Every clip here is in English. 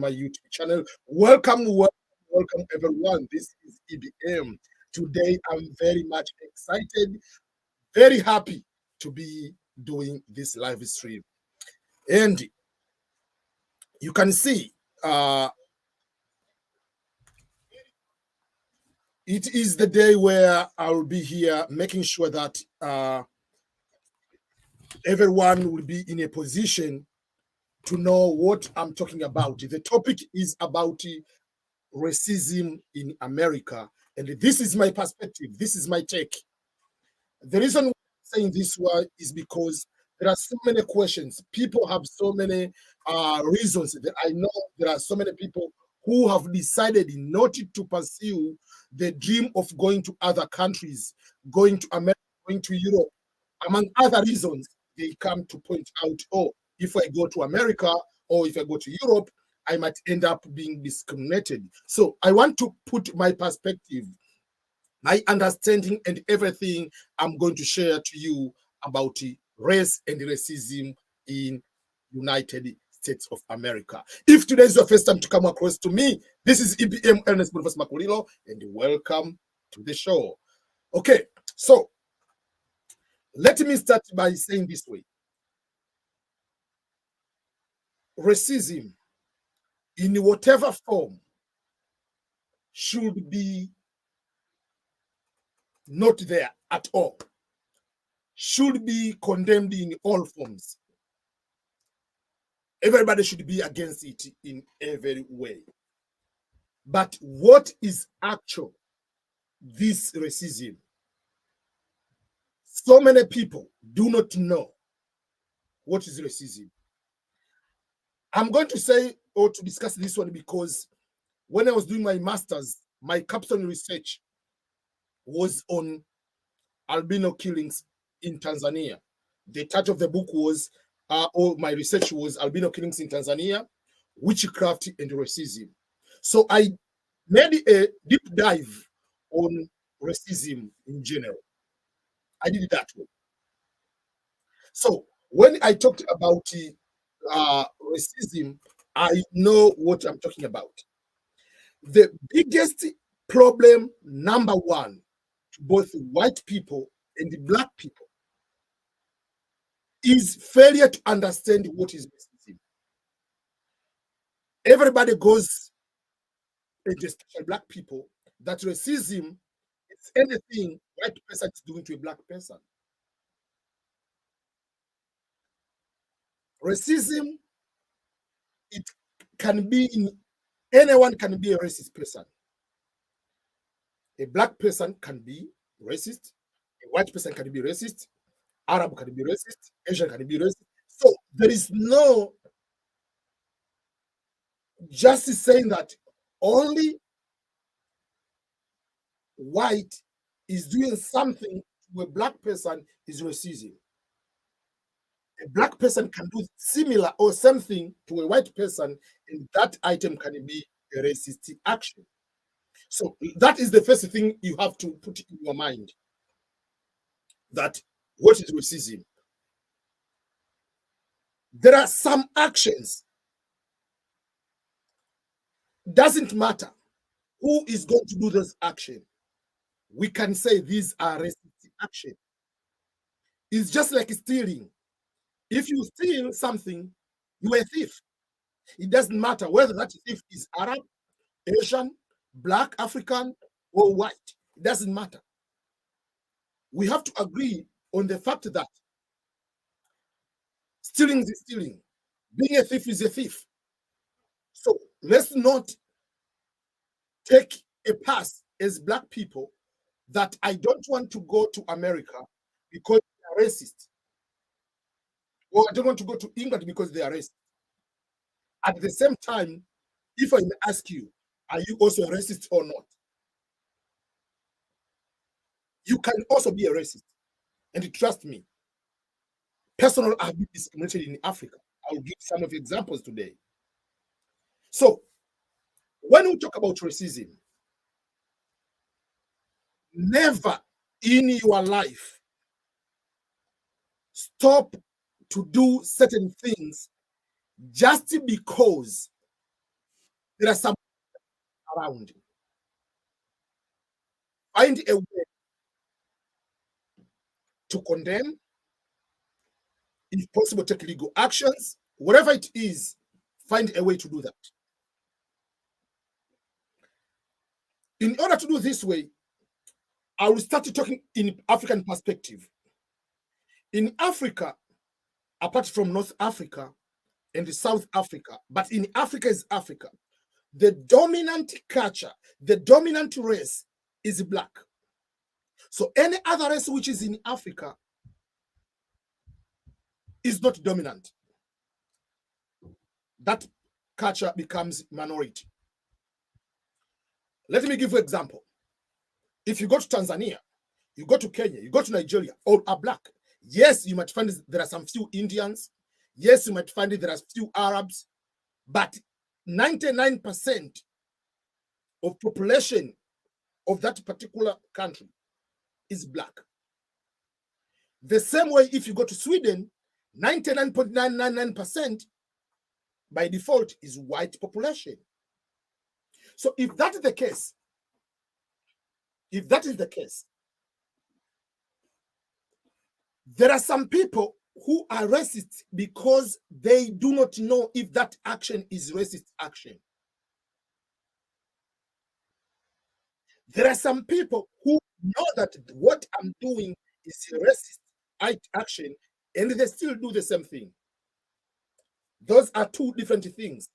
my YouTube channel. Welcome everyone. This is EBM. Today I'm very much excited, very happy to be doing this live stream. And you can see it is the day where I'll be here making sure that everyone will be in a position to know what I'm talking about. The topic is about racism in America, and this is my perspective. This is my take. The reason I'm saying this one is because there are so many questions. People have so many reasons. That I know there are so many people who have decided not to pursue the dream of going to other countries, going to America, going to Europe. Among other reasons, they come to point out, oh, if I go to America or if I go to Europe, I might end up being discriminated. So I want to put my perspective, my understanding, and everything I'm going to share to you about race and racism in United States of America. If today is your first time to come across to me, this is EBM Ernest Boniface Makulilo, and welcome to the show. Okay, so let me start by saying this way. Racism, in whatever form, should be not there at all, should be condemned in all forms. Everybody should be against it in every way. But what is actual this racism? So many people do not know what is racism. I'm going to say or to discuss this one because when I was doing my master's, my capstone research was on albino killings in Tanzania. The title of the book was, or my research was albino killings in Tanzania, witchcraft and racism. So I made a deep dive on racism in general. I did it that way. So when I talked about racism, I know what I'm talking about. The biggest problem, number one, to both white people and the black people, is failure to understand what is racism. Everybody goes, and especially black people, that racism is anything white person is doing to a black person. Racism, it can be in anyone can be a racist person. A black person can be racist, a white person can be racist, Arab can be racist, Asian can be racist. So there is no justice saying that only white is doing something to a black person is racism. A black person can do similar or something to a white person, and that item can be a racist action. So that is the first thing you have to put in your mind. That what is racism? There are some actions. Doesn't matter who is going to do this action. We can say these are racist action. It's just like stealing. If you steal something, you're a thief. It doesn't matter whether that thief is Arab, Asian, black, African, or white. It doesn't matter. We have to agree on the fact that stealing is stealing. Being a thief is a thief. So let's not take a pass as black people that I don't want to go to America because they are racist. Or I don't want to go to England because they are racist. At the same time, if I may ask you, are you also a racist or not? You can also be a racist. And trust me, personally, I've been discriminated in Africa. I'll give some of the examples today. So, when we talk about racism, never in your life stop to do certain things just because There are some around. Find a way to condemn, if possible, take legal actions, whatever it is, find a way to do that. In order to do this way, I will start talking in African perspective. In Africa, apart from North Africa and South Africa, but in Africa is Africa, the dominant culture, the dominant race is black. So any other race which is in Africa is not dominant. That culture becomes minority. Let me give you an example. If you go to Tanzania, you go to Kenya, you go to Nigeria, all are black. Yes, you might find there are some few Indians. Yes, you might find there are few Arabs, but 99% of population of that particular country is black. The same way, if you go to Sweden, 99.999% by default is white population. So if that is the case, there are some people who are racist because they do not know if that action is racist action. There are some people who know that what I'm doing is racist action, and they still do the same thing. Those are two different things.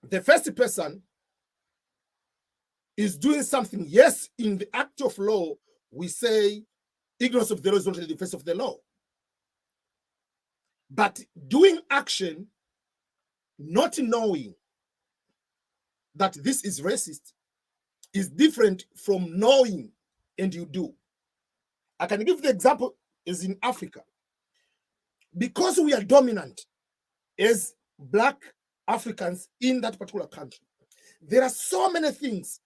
The first person is doing something. Yes, in the act of law, we say ignorance of the law is not in the defense of the law. But doing action, not knowing that this is racist, is different from knowing and you do. I can give the example is in Africa. Because we are dominant as black Africans in that particular country, there are so many things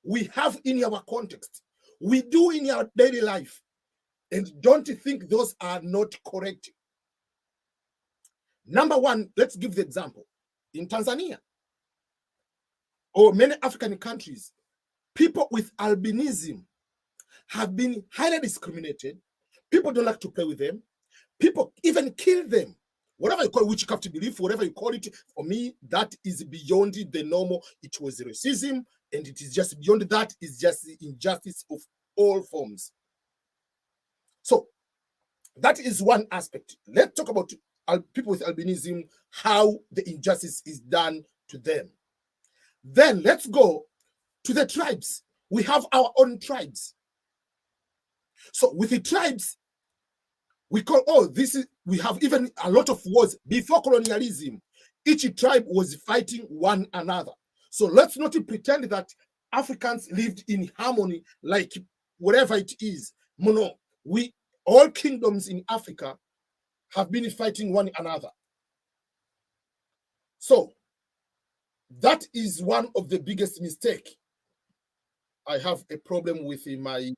we have in our context, we do in our daily life, and don't think those are not correct. Number one, let's give the example. In Tanzania or many African countries, people with albinism have been highly discriminated. People don't like to play with them. People even kill them. Whatever you call witchcraft belief, whatever you call it, for me, that is beyond the normal. It was racism, and it is just beyond that. It's just the injustice of all forms. So that is one aspect. Let's talk about people with albinism, how the injustice is done to them. Then let's go to the tribes. We have our own tribes. So with the tribes, we call, we have even a lot of wars. Before colonialism, each tribe was fighting one another. So let's not pretend that Africans lived in harmony like whatever it is. No, all kingdoms in Africa have been fighting one another. So that is one of the biggest mistake. I have a problem with my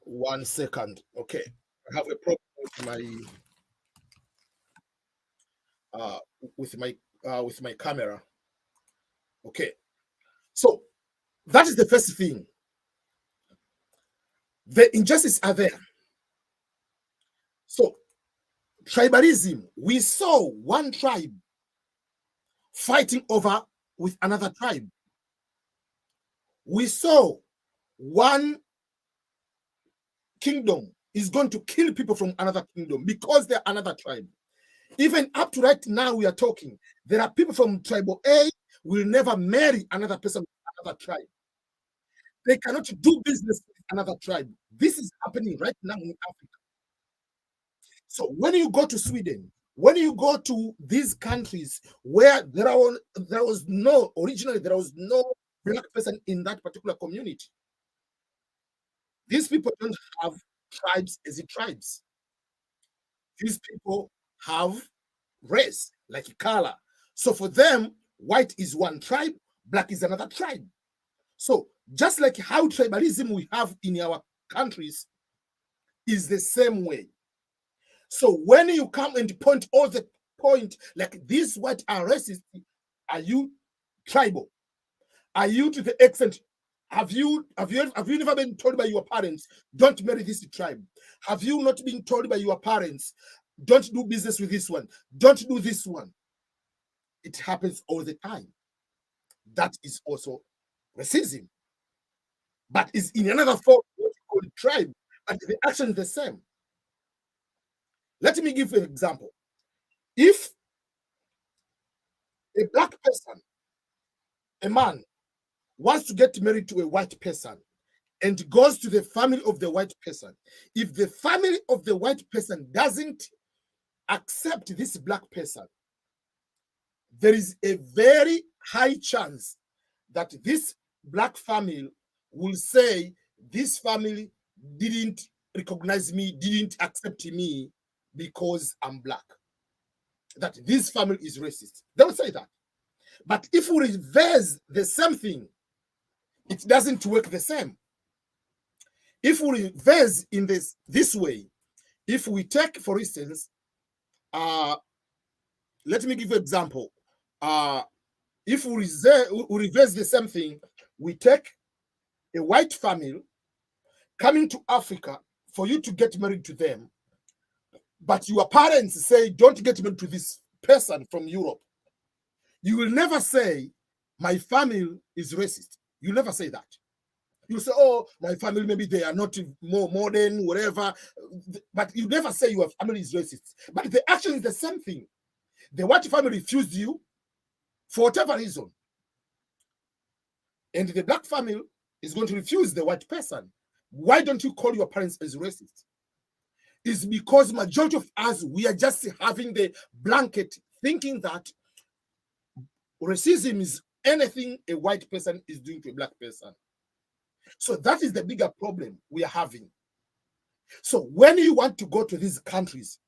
1 second. Okay, I have a problem with my camera. Okay, so that is the first thing. The injustices are there. So tribalism, we saw one tribe fighting over with another tribe. We saw one kingdom is going to kill people from another kingdom because they're another tribe. Even up to right now we are talking, there are people from tribal A will never marry another person with another tribe. They cannot do business with another tribe. This is happening right now in Africa. So when you go to Sweden, when you go to these countries where originally there was no black person in that particular community, these people don't have tribes as tribes. These people have race, like color. So for them, white is one tribe, black is another tribe. So just like how tribalism we have in our countries is the same way. So when you come and point all the point like these white are racist, are you tribal? Are you to the extent? Have you never been told by your parents, don't marry this tribe? Have you not been told by your parents, don't do business with this one, don't do this one? It happens all the time. That is also racism, but is in another form, what you call tribe, but the action is the same. Let me give you an example. If a black person, a man, wants to get married to a white person and goes to the family of the white person, if the family of the white person doesn't accept this black person, there is a very high chance that this black family will say, this family didn't recognize me, didn't accept me because I'm black. That this family is racist. They will say that. But if we reverse the same thing, it doesn't work the same. If we reverse in this way, if we take, for instance, let me give you an example. If we reverse the same thing, we take a white family coming to Africa for you to get married to them, but your parents say, don't get married to this person from Europe. You will never say, my family is racist. You'll never say that. You say, oh, my family, maybe they are not more modern, whatever. But you never say your family is racist. But the action is the same thing. The white family refused you for whatever reason. And the black family is going to refuse the white person. Why don't you call your parents as racist? It's because majority of us, we are just having the blanket thinking that racism is anything a white person is doing to a black person. So that is the bigger problem we are having. So when you want to go to these countries,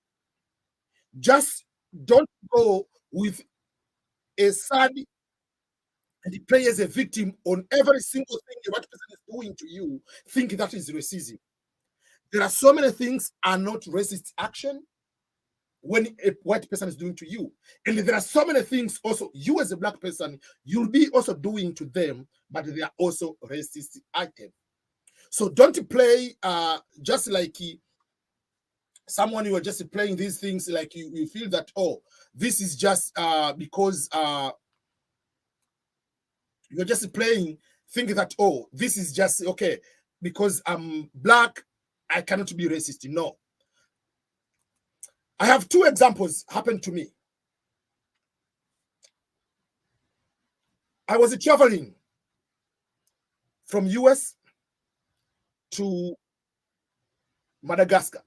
just don't go with a sad and play as a victim on every single thing a white person is doing to you, think that is racism. There are so many things are not racist action when a white person is doing to you. And there are so many things also you as a black person, you'll be also doing to them, but they are also racist items. So don't play just like someone you are just playing these things like you feel that, oh, this is just because you're just playing, think that, oh, this is just okay because I'm black, I cannot be racist. No. I have two examples happened to me. I was traveling from US to Madagascar.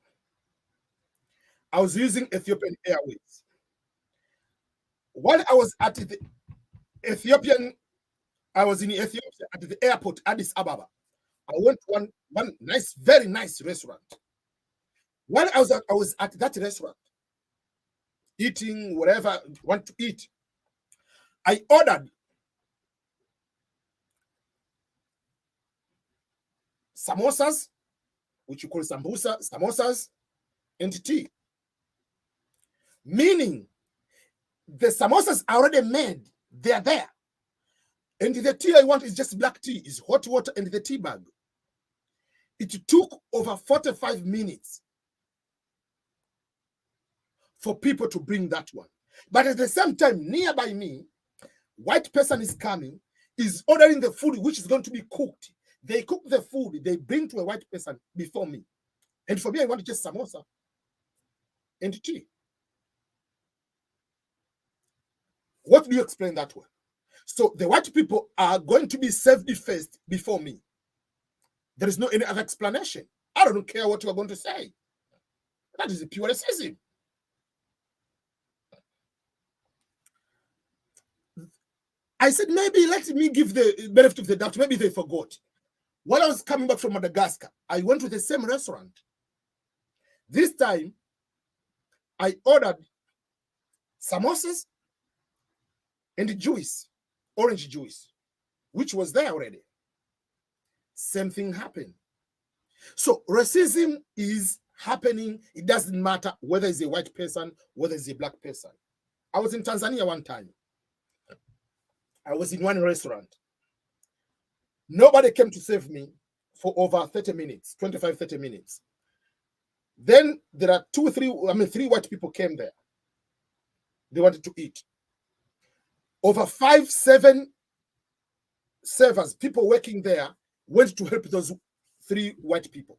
I was using Ethiopian Airways. While I was at the Ethiopian, I was in Ethiopia at the airport, Addis Ababa. I went to one nice, very nice restaurant. While I was at that restaurant, eating whatever I want to eat, I ordered samosas, which you call samosas, and tea. Meaning, the samosas are already made, they are there. And the tea I want is just black tea, is hot water and the tea bag. It took over 45 minutes for people to bring that one. But at the same time, nearby me, white person is coming, is ordering the food which is going to be cooked. They cook the food, they bring to a white person before me. And for me, I want just samosa and tea. What do you explain that one? So the white people are going to be served first before me. There is no any other explanation. I don't care what you are going to say. That is a pure racism. I said, maybe let me give the benefit of the doubt. Maybe they forgot. While I was coming back from Madagascar, I went to the same restaurant. This time, I ordered samosas and juice, orange juice, which was there already. Same thing happened. So racism is happening. It doesn't matter whether it's a white person, whether it's a black person. I was in Tanzania one time. I was in one restaurant. Nobody came to save me for over 30 minutes, 25, 30 minutes. Then there are three white people came there. They wanted to eat. Over 5, 7 servers, people working there, went to help those 3 white people.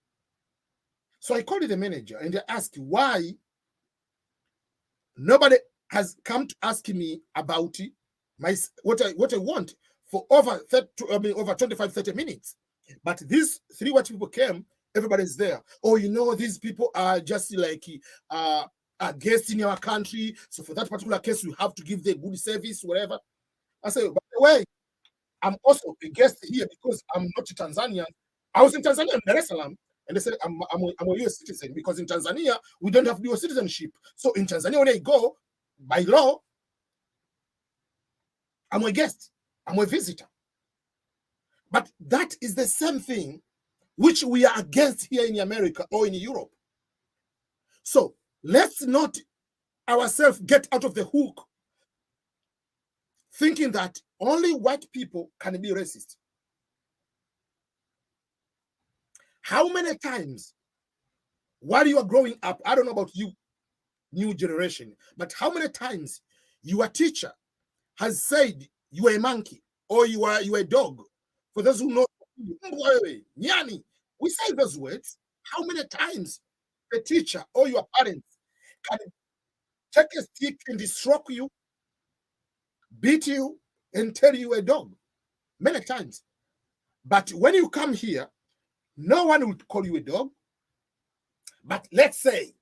So I called the manager and I asked why nobody has come to ask me about what I want for over 25, 30 minutes. But these 3 white people came, everybody's there. Oh, these people are just like a guest in our country. So for that particular case, you have to give them good service, whatever. I said, by the way, I'm also a guest here because I'm not Tanzanian. I was in Tanzania in Dar es Salaam, and they said I'm a US citizen because in Tanzania we don't have dual citizenship. So in Tanzania, when I go, by law, I'm a guest, I'm a visitor. But that is the same thing which we are against here in America or in Europe. So let's not ourselves get out of the hook thinking that only white people can be racist. How many times while you are growing up, I don't know about you, new generation, but how many times your teacher has said you are a monkey or you are a dog? For those who know, nyani, we say those words. How many times the teacher or your parents can take a stick and stroke you, beat you, and tell you a dog? Many times. But when you come here, no one will call you a dog. But let's say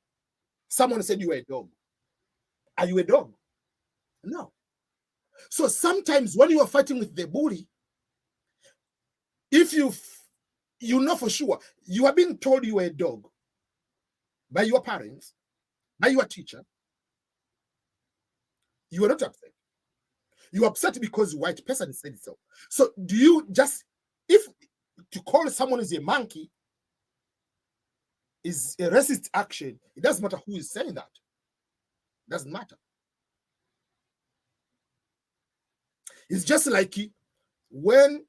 someone said you are a dog. Are you a dog? No. So sometimes when you are fighting with the bully, if you know for sure you are being told you are a dog by your parents, by your teacher, you are not upset. You're upset because white person said so. So do you just, if to call someone as a monkey is a racist action, it doesn't matter who is saying that. It doesn't matter. It's just like when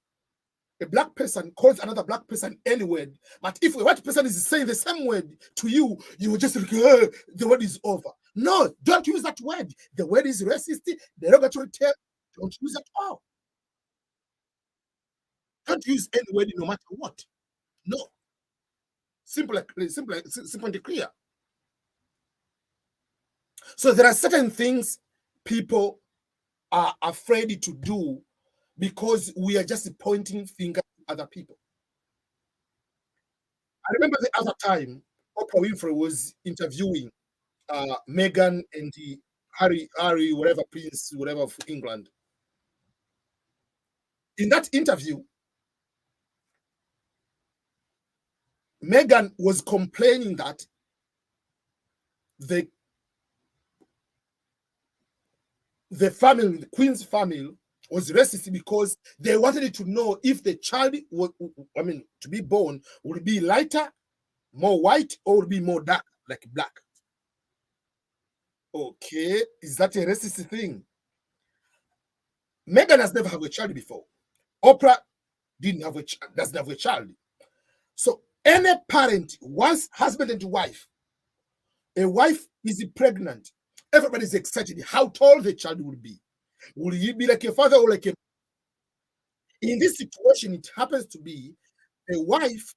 a black person calls another black person any word, but if a white person is saying the same word to you, you will just like, the word is over. No, don't use that word. The word is racist, derogatory term. Don't use it at all. Don't use any word no matter what. No. Simple and clear. So there are certain things people are afraid to do because we are just pointing fingers at other people. I remember the other time Oprah Winfrey was interviewing Meghan and the Harry, whatever prince, whatever of England. In that interview, Meghan was complaining that the family, the Queen's family, was racist because they wanted to know if the child was, to be born, would be lighter, more white, or would be more dark, like black. Okay, is that a racist thing? Meghan has never had a child before. Oprah doesn't have a child. So any parent, once husband and wife, a wife is pregnant, everybody's excited how tall the child will be. Will he be like a father or like a... In this situation, it happens to be the wife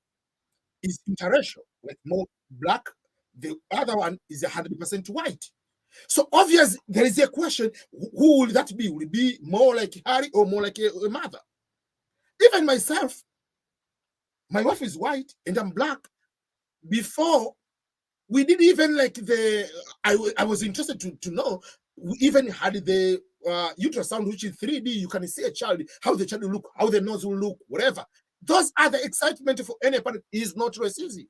is interracial, like more black. The other one is 100% white. So obviously, there is a question: who will that be? Will it be more like Harry or more like a mother? Even myself, my wife is white and I'm black. Before we did even like I was interested to know. We even had the ultrasound, which is 3D. You can see a child, how the child will look, how the nose will look, whatever. Those are the excitement for any parent. Is not racism.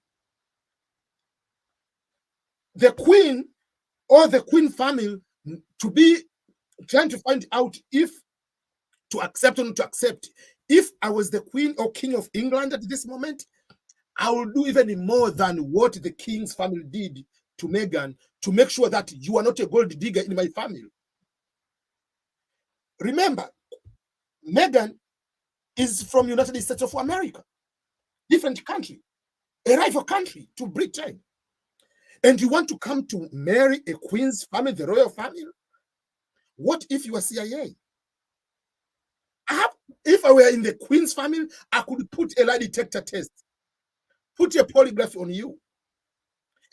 The Queen or the Queen family to be trying to find out if to accept or not to accept. If I was the Queen or King of England at this moment, I will do even more than what the king's family did to Meghan to make sure that you are not a gold digger in my family. Remember, Meghan is from United States of America, different country, a rival country to Britain. And you want to come to marry a queen's family, the royal family? What if you are CIA? If I were in the queen's family, I could put a lie detector test, put a polygraph on you.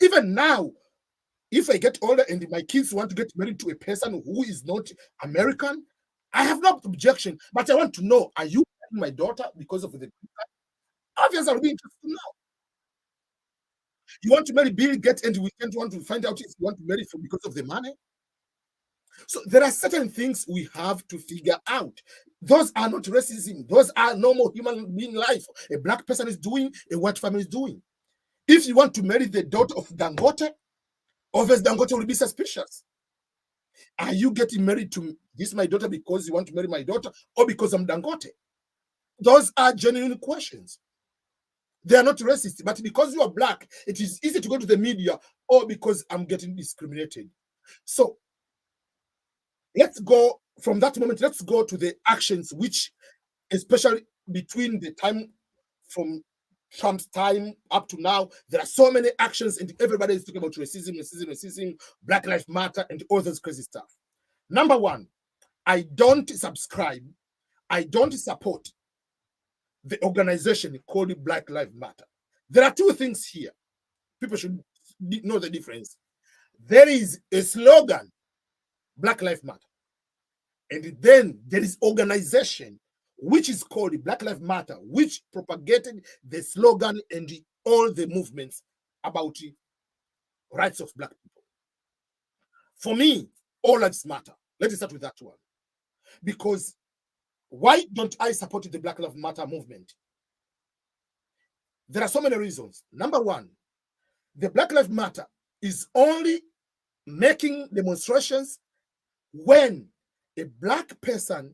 Even now, if I get older and my kids want to get married to a person who is not American, I have no objection. But I want to know, are you my daughter because of the obviously I'll be interested to know. You want to marry Bill Gates and we can't want to find out if you want to marry for because of the money? So there are certain things we have to figure out. Those are not racism. Those are normal human being life. A black person is doing, a white family is doing. If you want to marry the daughter of Dangote, obviously Dangote will be suspicious. Are you getting married to this my daughter because you want to marry my daughter or because I'm Dangote? Those are genuine questions. They are not racist, but because you are black, it is easy to go to the media or because I'm getting discriminated. So let's go from that moment, let's go to the actions, which especially between the time from Trump's time up to now, there are so many actions and everybody is talking about racism, Black Lives Matter, and all this crazy stuff. Number one, I don't subscribe, I don't support the organization called Black Lives Matter. There are two things here. People should know the difference. There is a slogan, Black Lives Matter. And then there is organization, which is called Black Lives Matter, which propagated the slogan and all the movements about the rights of black people. For me, all lives matter. Let us start with that one. Because why don't I support the Black Lives Matter movement? There are so many reasons. Number one, the Black Lives Matter is only making demonstrations when a black person,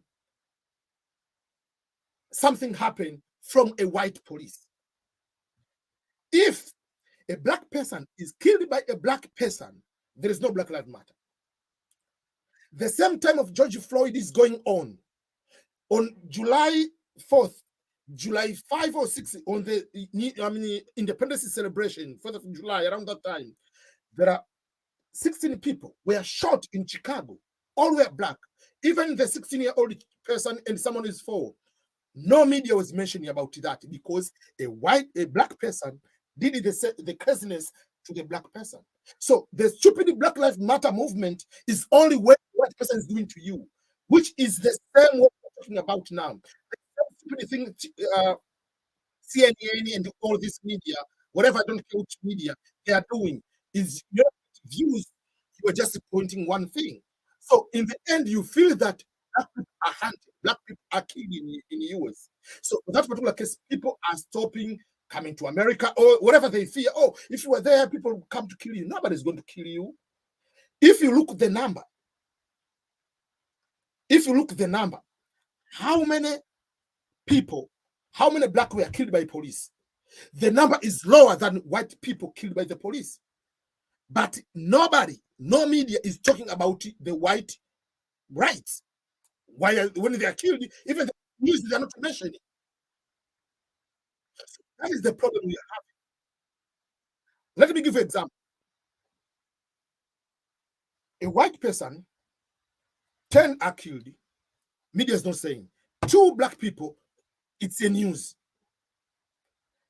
something happened from a white police. If a black person is killed by a black person, there is no Black Lives Matter. The same time of George Floyd is going on July 4th, July 5 or 6, on the independence celebration, 4th of July, around that time, there are 16 people were shot in Chicago. All were black. Even the 16-year-old person and someone is 4. No media was mentioning about that because a black person did the craziness to the black person. So the stupid Black Lives Matter movement is only what the white person is doing to you, which is the same what we're talking about now. The stupid thing, CNN and all this media, whatever, I don't care which media they are doing, is your views. You are just pointing one thing. So in the end, you feel that black people are hunted, black people are killed in the US. So in that particular case, people are stopping coming to America or whatever they fear. Oh, if you were there, people will come to kill you. Nobody's going to kill you. If you look at the number, how many people, how many black were killed by police? The number is lower than white people killed by the police. But nobody, no media is talking about the white rights. While when they are killed, even the news they are not mentioning. That is the problem we are having. Let me give you an example. A white person, 10 are killed. Media is not saying. 2 black people, it's a news.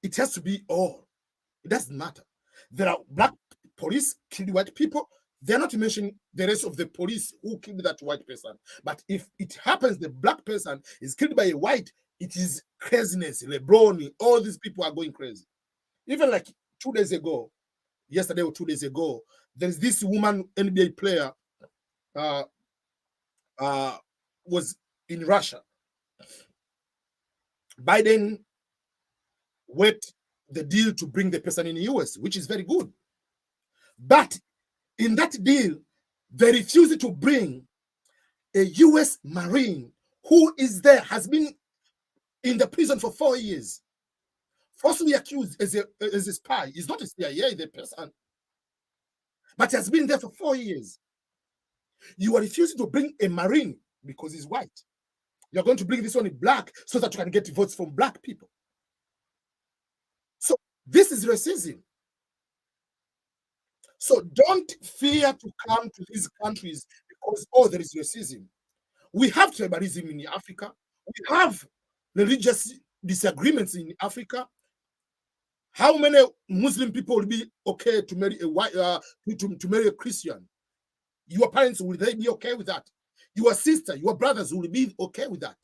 It has to be all. It doesn't matter. There are black police killed white people. They're not mentioning the rest of the police who killed that white person. But if it happens, the black person is killed by a white, it is craziness. LeBron, all these people are going crazy. Even like 2 days ago, yesterday or 2 days ago, there's this woman NBA player was in Russia. Biden worked the deal to bring the person in the US, which is very good. But in that deal, they refused to bring a US Marine who is there, has been in the prison for 4 years falsely accused as a spy. He's not a CIA, the person, but he has been there for 4 years. You are refusing to bring a Marine because he's white. You're going to bring this one in black so that you can get votes from black people. So this is racism. So don't fear to come to these countries because, oh, there is racism. We have tribalism in Africa. We have religious disagreements in Africa. How many Muslim people will be okay to marry a white to marry a Christian? Your parents, will they be okay with that? Your sister, your brothers will be okay with that?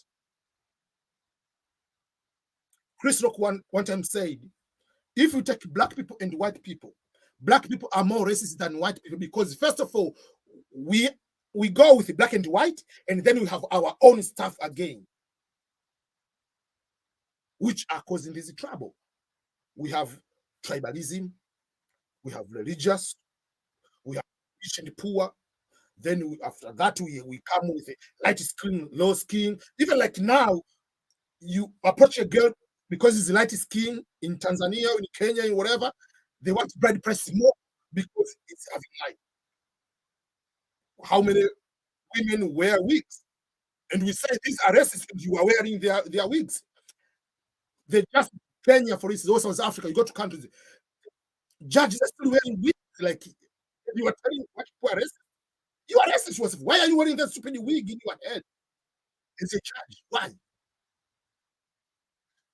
Chris Rock one time said, if you take black people and white people, black people are more racist than white people because first of all, we go with black and white, and then we have our own stuff again, which are causing this trouble. We have tribalism, we have religious, we have rich and poor. Then after that, we come with a light skin, low skin. Even like now, you approach a girl because it's light skin in Tanzania, in Kenya, in whatever, they want bride price more because it's having light. How many women wear wigs? And we say these are racist because you are wearing their wigs. They just Kenya, for instance, or South Africa, you go to countries, judges are still wearing wigs. Like you are telling white people are racist. You are racist. Joseph. Why are you wearing that stupid wig in your head? It's a judge. Why?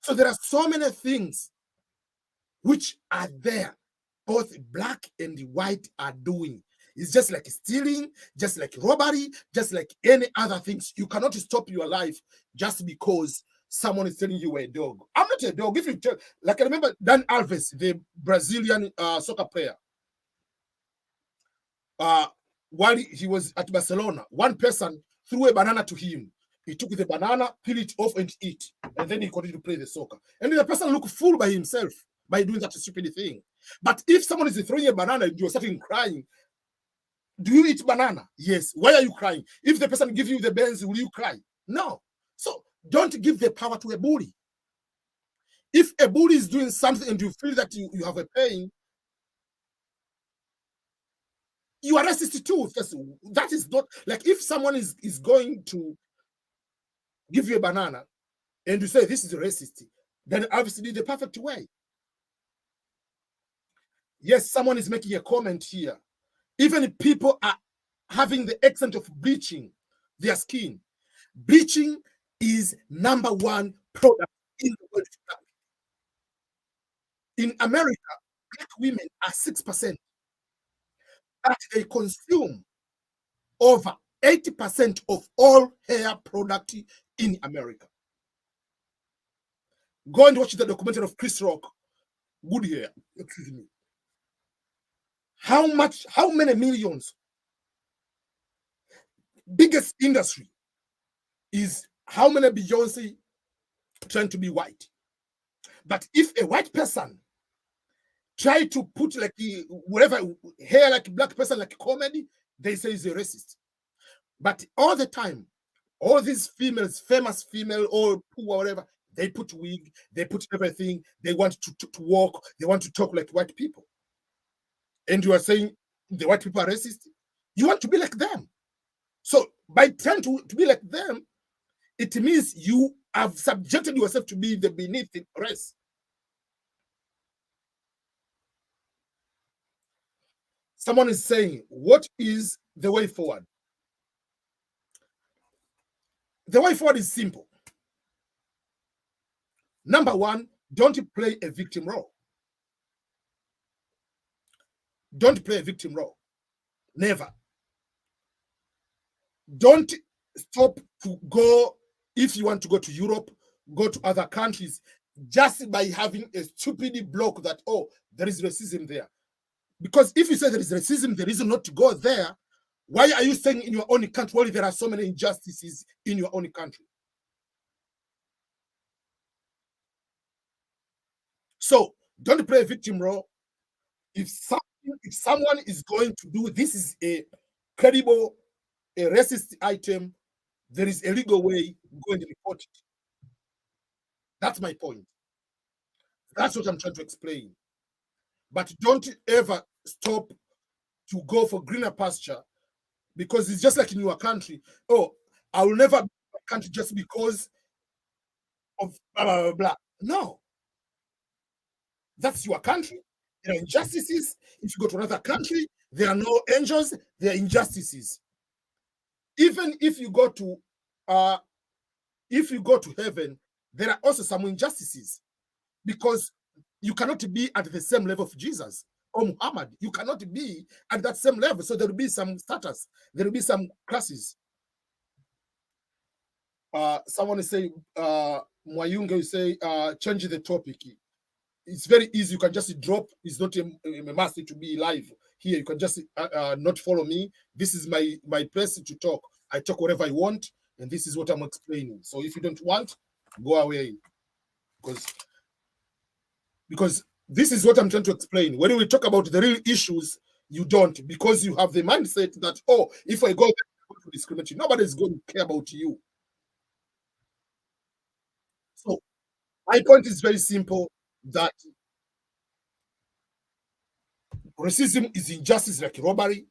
So there are so many things which are there, both black and white are doing. It's just like stealing, just like robbery, just like any other things. You cannot stop your life just because someone is telling you a dog. I'm not a dog. If you tell, like I remember Dan Alves, the Brazilian soccer player, uh, while he was at Barcelona, one person threw a banana to him. He took the banana, peel it off, and eat, and then he continued to play the soccer. And the person looked fool by himself by doing that stupid thing. But if someone is throwing a banana and you're starting crying, do you eat banana? Yes. Why are you crying? If the person gives you the Benz, will you cry? No. So don't give the power to a bully. If a bully is doing something and you feel that you have a pain, you are racist too. That is not like if someone is going to give you a banana and you say this is racist, then obviously the perfect way. Yes, someone is making a comment here. Even if people are having the accent of bleaching their skin, bleaching is number one product in the world. In America, black women are 6%, but they consume over 80% of all hair product in America. Go and watch the documentary of Chris Rock, Good Hair. Excuse me. How many millions? Biggest industry is how many Beyonce trying to be white. But if a white person try to put like whatever hair like a black person like comedy, they say he's a racist. But all the time, all these females, famous female or poor whatever, they put wig, they put everything, they want to walk, they want to talk like white people. And you are saying the white people are racist? You want to be like them. So by trying to be like them, it means you have subjected yourself to be the beneath race. Someone is saying, what is the way forward? The way forward is simple. Number one, don't play a victim role. Don't play a victim role. Never. Don't stop to go, if you want to go to Europe, go to other countries, just by having a stupid block that, oh, there is racism there. Because if you say there is racism, the reason not to go there, why are you staying in your own country while there are so many injustices in your own country? So don't play a victim role. If someone is going to do this is a credible, a racist item, there is a legal way, go and report it. That's my point. That's what I'm trying to explain. But don't ever stop to go for greener pasture, because it's just like in your country. Oh, I will never be in my country just because of blah, blah, blah, blah. No, that's your country. There are injustices. If you go to another country, there are no angels, there are injustices. Even uh if you go to heaven, there are also some injustices, because you cannot be at the same level of Jesus or Muhammad. You cannot be at that same level. So there will be some status, there will be some classes. Someone is saying, Mwayunge will say, change the topic. It's very easy. You can just drop. It's not a must to be live here. You can just not follow me. This is my place to talk. I talk whatever I want, and this is what I'm explaining. So if you don't want, go away, because because this is what I'm trying to explain. When we talk about the real issues, you don't, because you have the mindset that, oh, if I go there, I'm going to discriminate you. Nobody's going to care about you. So my point is very simple, that racism is injustice like robbery.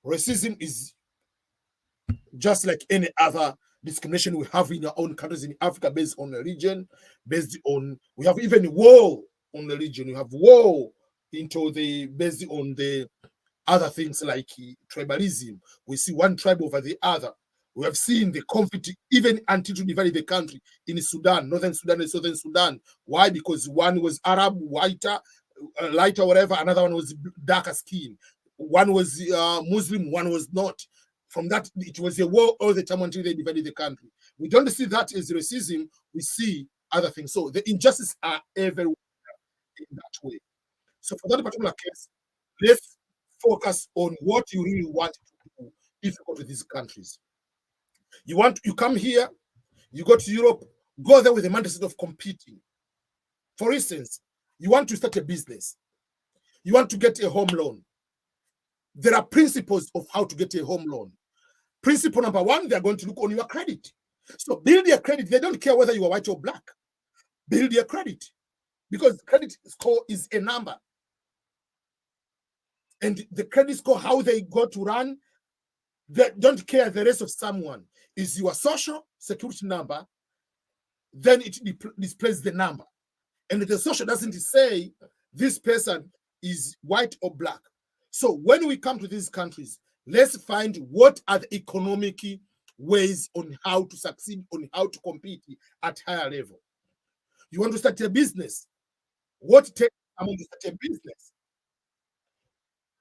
Racism is just like any other discrimination we have in our own countries in Africa, based on religion, based on, we have even war on religion. We have war into the based on the other things like tribalism. We see one tribe over the other. We have seen the conflict even until to divide the country in Sudan, northern Sudan and southern Sudan. Why? Because one was Arab, whiter, lighter, whatever. Another one was darker skin. One was Muslim, one was not. From that, it was a war all the time until they divided the country. We don't see that as racism. We see other things. So the injustices are everywhere in that way. So for that particular case, let's focus on what you really want to do if you go to these countries. You come here, you go to Europe, go there with the mindset of competing. For instance, you want to start a business, you want to get a home loan. There are principles of how to get a home loan. Principle number one, they're going to look on your credit. So build your credit. They don't care whether you are white or black. Build your credit, because credit score is a number. And the credit score, how they go to run, they don't care the rest of someone. Is your social security number, then it displays the number. And the social doesn't say this person is white or black. So when we come to these countries, let's find what are the economic ways on how to succeed, on how to compete at higher level. You want to start a business. What takes someone to start a business?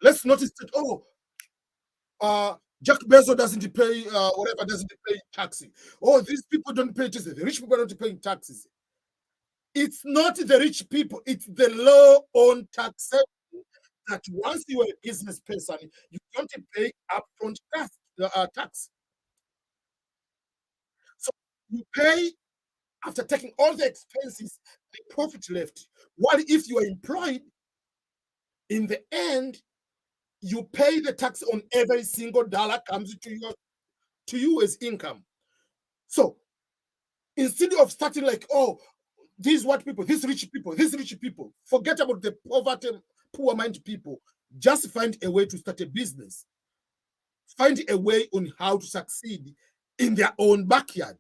Let's notice that, Jack Bezos doesn't pay whatever, doesn't pay taxes. Oh, these people don't pay taxes. The rich people don't pay taxes. It's not the rich people, it's the law on taxation, that once you are a business person, you don't pay upfront tax. So you pay after taking all the expenses, the profit left. What if you are employed? In the end, you pay the tax on every single dollar comes to you as income. So instead of starting like, oh, these white people, these rich people, these rich people, forget about the poverty, poor mind people. Just find a way to start a business. Find a way on how to succeed in their own backyard,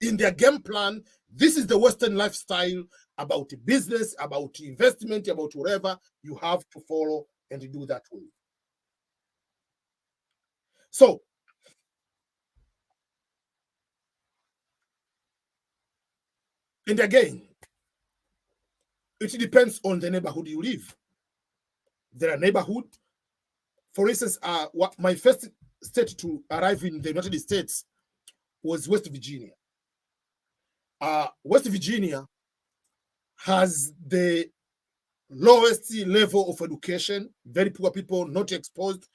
in their game plan. This is the Western lifestyle about business, about investment, about whatever. You have to follow and do that way. So, and again, it depends on the neighborhood you live. There are neighborhoods. For instance, my first state to arrive in the United States was West Virginia. West Virginia has the lowest level of education, very poor people, not exposed.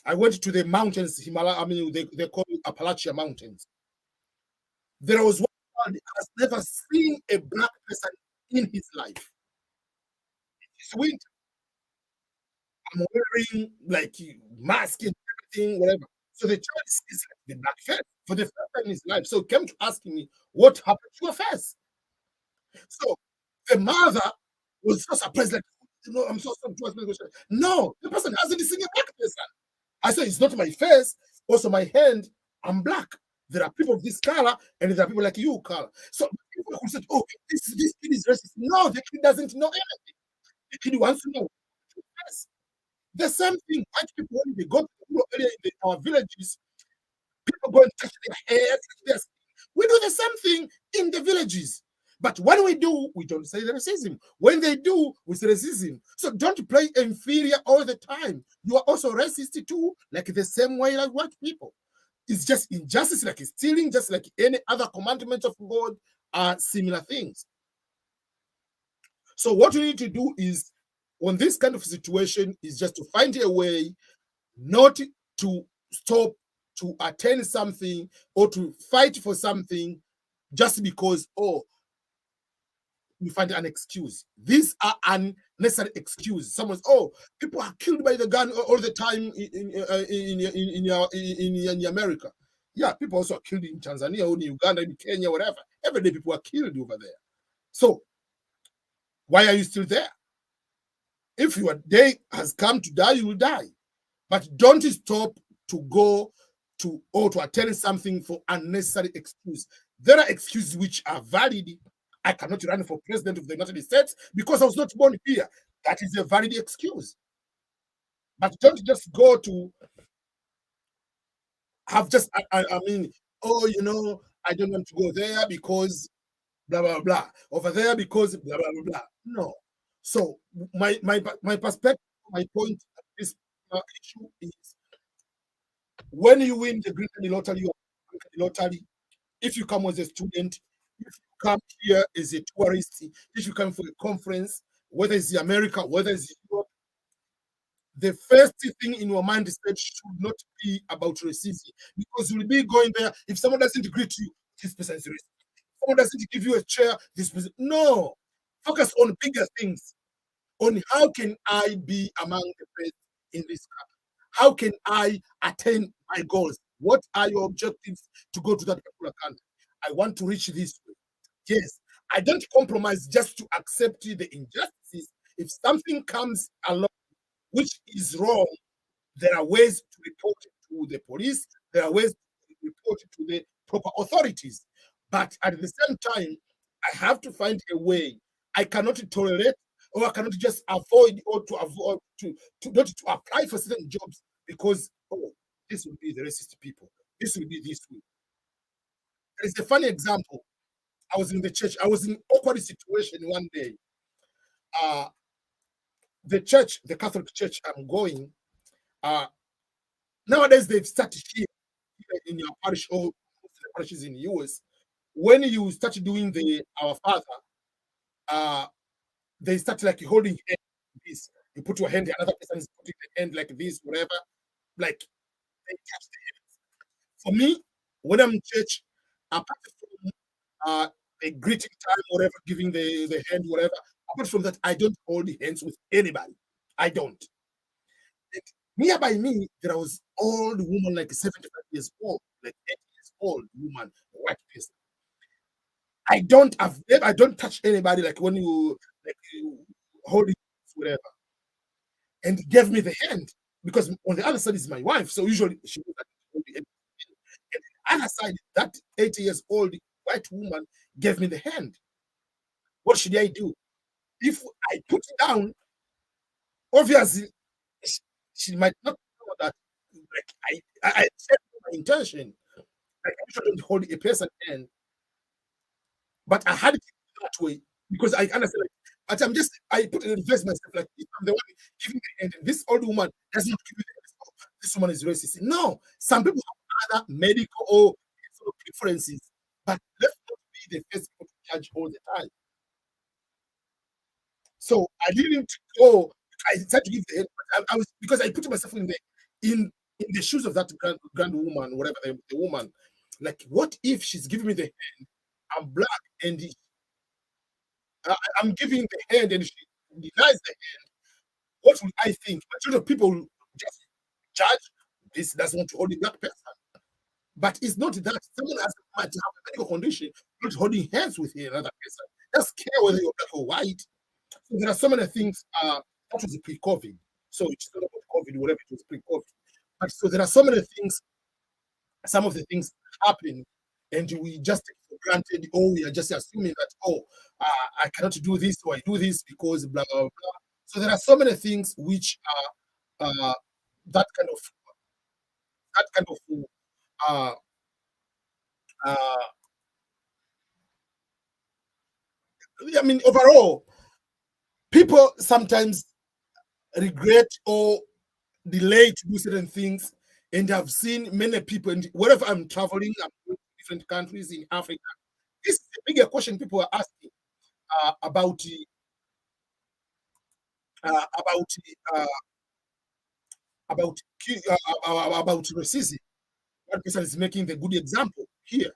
I went to the mountains, Himalaya, I mean, they call it Appalachia Mountains. There was one that has never seen a black person in his life. It's winter. I'm wearing like mask and everything, whatever. So the child sees like the black face for the first time in his life. So he came to asking me, what happened to your face? So the mother was so surprised, like, I'm so surprised. No, the person hasn't seen a black person. I said, it's not my face, also my hand. I'm black. There are people of this color, and there are people like you color. So people who said, "Oh, this kid is racist." No, the kid doesn't know anything. The kid wants to know. Yes. The same thing. White people when they go to the rural area in our villages, people go and touch their hair, touch their skin. We do the same thing in the villages. But when we do, we don't say racism. When they do, we say racism. So don't play inferior all the time. You are also racist too, like the same way like white people. It's just injustice, like stealing, just like any other commandments of God are similar things. So what we need to do is, on this kind of situation, is just to find a way not to stop to attend something or to fight for something just because, oh, we find an excuse. These are unnecessary excuses. Someone's, oh, people are killed by the gun all the time in America. Yeah, people also are killed in Tanzania or in Uganda, in Kenya, whatever. Every day people are killed over there. So why are you still there? If your day has come to die, you will die. But don't stop to go to or to attend something for unnecessary excuse. There are excuses which are valid. I cannot run for president of the United States because I was not born here. That is a valid excuse. But don't just go to have just, I mean, oh, I don't want to go there because blah, blah, blah. Over there because blah, blah, blah, blah. No. So my perspective, my point at this issue is, when you win the Green Card lottery or lottery, if you come as a student, if you come here as a tourist, if you come for a conference, whether it's America, whether it's Europe, the first thing in your mind state should not be about racism, because you'll be going there. If someone doesn't greet you, this person is racist. If someone doesn't give you a chair, this person. No, focus on bigger things. On how can I be among the best in this country? How can I attain my goals? What are your objectives to go to that particular country? I want to reach this way. Yes, I don't compromise just to accept the injustices. If something comes along which is wrong, there are ways to report it to the police. There are ways to report it to the proper authorities. But at the same time, I have to find a way. I cannot tolerate, or I cannot just avoid, or to avoid to not to apply for certain jobs because, oh, this will be the racist people. This will be this way. There is a funny example. I was in the church. I was in an awkward situation one day. Uh, the church, the Catholic church I'm going, uh, nowadays they've started here in your parish or the parishes in the US. When you start doing the Our Father, uh, they start like holding hand like this. You put your hand, the another person is putting the hand like this, whatever. Like they touch the hand. For me, when I'm in church, apart from the greeting time, whatever, giving the hand, whatever, apart from that, I don't hold hands with anybody. I don't. And nearby me, there was old woman, like 75 years old, like 80 years old woman, white person. I don't touch anybody like when you hold it, whatever, and gave me the hand because on the other side is my wife. So usually she would hold the hand. And the other side, that 80 years old white woman gave me the hand. What should I do? If I put it down, obviously sh- she might not know that. Like I said my intention. Like I usually don't hold a person hand, but I had it that way because I understand. Like, but I put it in reverse myself. Like if I'm the one giving the hand, and this old woman does not give me the hand. Oh, this woman is racist. No, some people have other medical or sort of preferences, but let's not be the first people to judge all the time. So I didn't go. I tried to give the hand, but I was because I put myself in the shoes of that grand woman, whatever the woman. Like, what if she's giving me the hand? I'm black, and I'm giving the hand, and she denies the hand. What will I think? Majority of people will just judge this doesn't want to hold a black person. But it's not that someone might have a medical condition, not holding hands with another person. Just care whether you're black or white. So there are so many things. That was pre-COVID, so it's not about COVID, whatever it was pre-COVID. But so there are so many things. Some of the things happen, and we just take for granted. Oh, we are just assuming that. Oh, I cannot do this, or I do this because blah blah blah. So there are so many things which are that kind of that kind of uh, uh, I mean, overall, people sometimes regret or delay to do certain things. And I've seen many people, and wherever I'm traveling, I'm going to different countries in Africa. This is a bigger question people are asking about about uh, about about racism. One person is making the good example here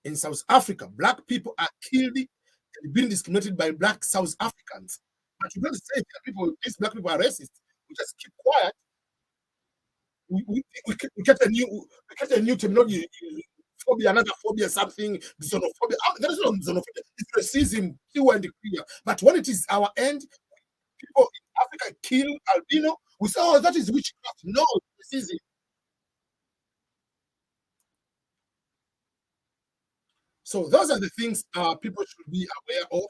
in South Africa. Black people are killed and being discriminated by black South Africans. But you don't say that people, these black people are racist. We just keep quiet. We get a new terminology, phobia, another phobia, something, xenophobia. There is no xenophobia. It's racism, pure and clear. But when it is our end, people in Africa kill albino. We say, oh, that is witchcraft. No, it's racism. So those are the things people should be aware of.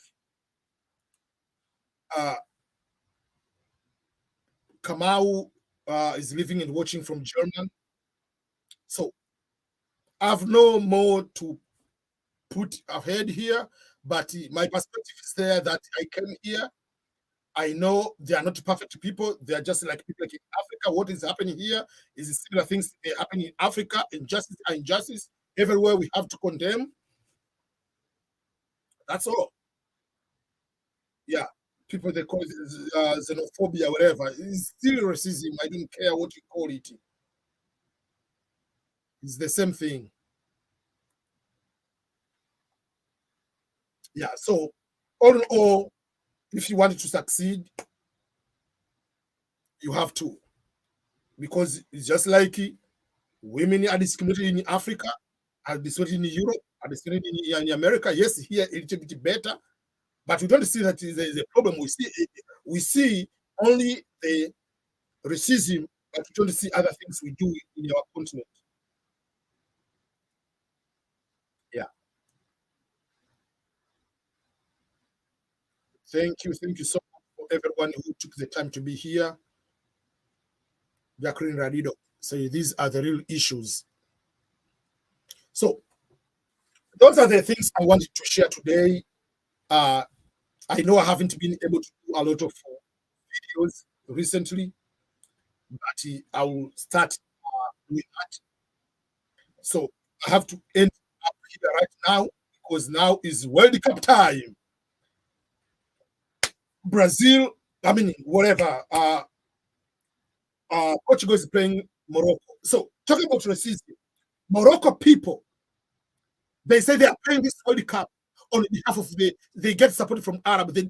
Uh, Kamau is living and watching from Germany. So I have no more to put ahead here, but my perspective is there that I came here. I know they are not perfect people. They are just like people like in Africa. What is happening here is similar things that happen in Africa. Injustice and injustice. Everywhere we have to condemn. That's all. Yeah. People they call it xenophobia, whatever. It's still racism. I don't care what you call it. It's the same thing. Yeah. So all in all, if you want to succeed, you have to. Because it's just like women are discriminated in Africa, are discriminated in Europe, are discriminated in America. Yes, here a little bit better, but we don't see that there is a problem. We see only the racism, but we don't see other things we do in our continent. Yeah. Thank you so much for everyone who took the time to be here. Jacqueline Radido. So these are the real issues. So those are the things I wanted to share today. Uh, I know I haven't been able to do a lot of videos recently, but I will start doing that. So I have to end up here right now because now is World Cup time. Brazil, I mean, whatever. Portugal is playing Morocco. So talking about racism, Morocco people, they say they are playing this World Cup on behalf of they get support from Arab. They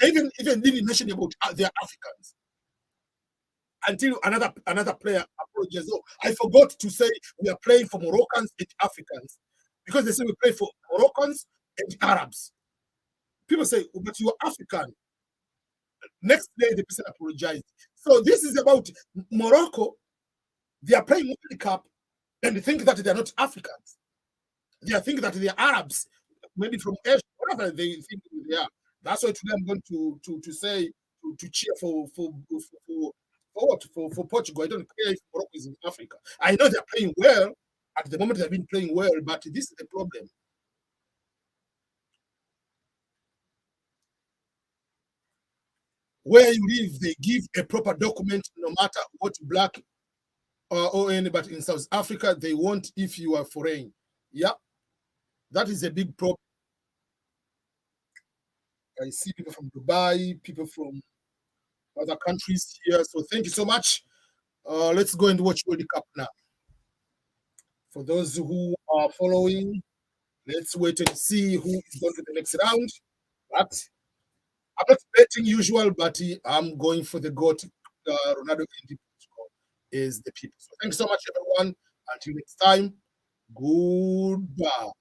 even didn't mention about their Africans until another player apologized. Oh, I forgot to say we are playing for Moroccans and Africans because they say we play for Moroccans and Arabs. People say, oh, but you're African. Next day, the person apologized. So this is about Morocco. They are playing World Cup and they think that they are not Africans. They are thinking that they are Arabs, maybe from Asia, whatever they think they are. That's why today I'm going to say to cheer for Portugal. I don't care if Morocco is in Africa. I know they're playing well. At the moment, they've been playing well, but this is the problem. Where you live, they give a proper document, no matter what black or any, but in South Africa, they want if you are foreign. Yeah, that is a big problem. I see people from Dubai, people from other countries here. So thank you so much. Let's go and watch World Cup now. For those who are following, let's wait and see who is going to the next round. But I'm not betting usual, but I'm going for the GOAT, Ronaldo and Portugal is the people. So thanks so much, everyone. Until next time, goodbye.